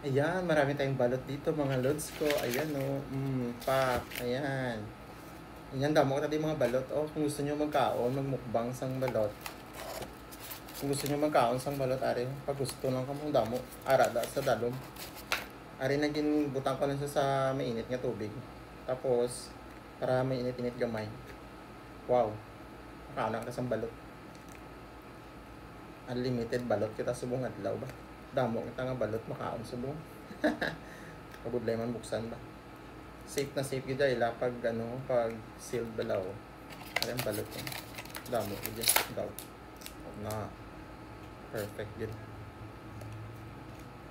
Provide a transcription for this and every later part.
Ayan, marami tayong balot dito mga lods ko. Ayan o. Pak. Ayan. Ayan, damo ko tadi mga balot. Oh, kung gusto nyo magkaon, magmukbang sang balot. Kung gusto nyo magkaon sang balot, ari. Pag gusto lang kamong damo. Ara da sa dalom. Ari na ginbutang ko lang siya sa mainit nga tubig. Tapos, para may init-init gamay. Wow. Makaon ka sang balot. Unlimited balot kita subong adlaw ba? Damo kita nga balot makaon subong. Kabudlay man buksan ba? Safe na safe gid ila pag pag sealed balaw. Ari ang balot yun. Damo gid daw. Na perfect gid.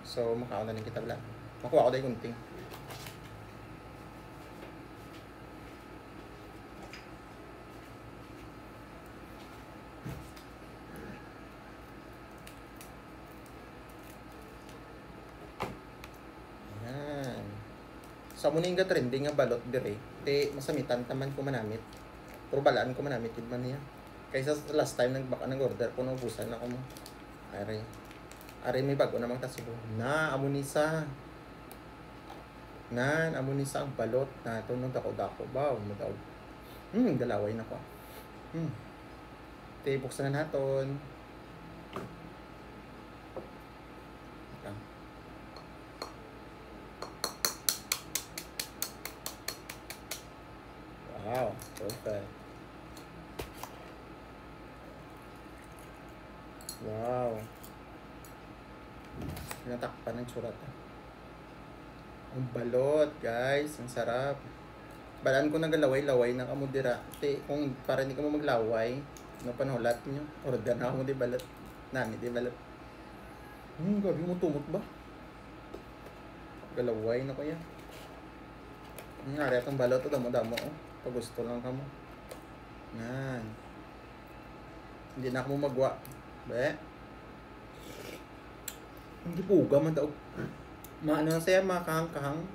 So makaon na din kita bala. Makuha ko day kunting. Sa muning nga trending nga balot dire, te masamitan taman ko manamit. Pero balaan ko manamit gid man niya. Kaysa sa last time nagbaka nang order ko naubusan na ko mo. Ari may bago namang tasubo. Na amunisa. Nan amunisa ang balot na tunod dako ba mo daw. Galaway na ko. Te buksan na naton. Wow, perfect. Wow. Natakpan ng surat. Ang balot, guys. Ang sarap. Balaan ko nagalaway-laway na kamo dira. Kung para hindi ka mo maglaway, no panulat nyo. Order na ako di balot. Nami di balot. Gabi mo tumot ba? Galaway na ko yan. Ngari atong balot, damo-damo. Pag gusto lang kamo. Yan. Hindi na ako magwa. Be. Hindi puga man daw. Maano na siya, makahang-kahang.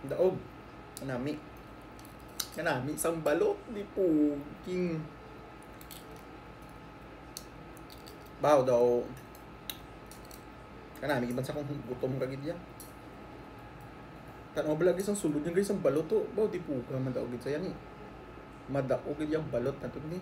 Daog. Kanami. Isang balot. Di puging. Baw daw. Kanami, giban sa kong gutom kagid yan. Tanaw ba lagi isang sulod niya guys, ang balot to. Baw, di puga man daog gid sa yan eh. Madaog gid yung balot na to ni.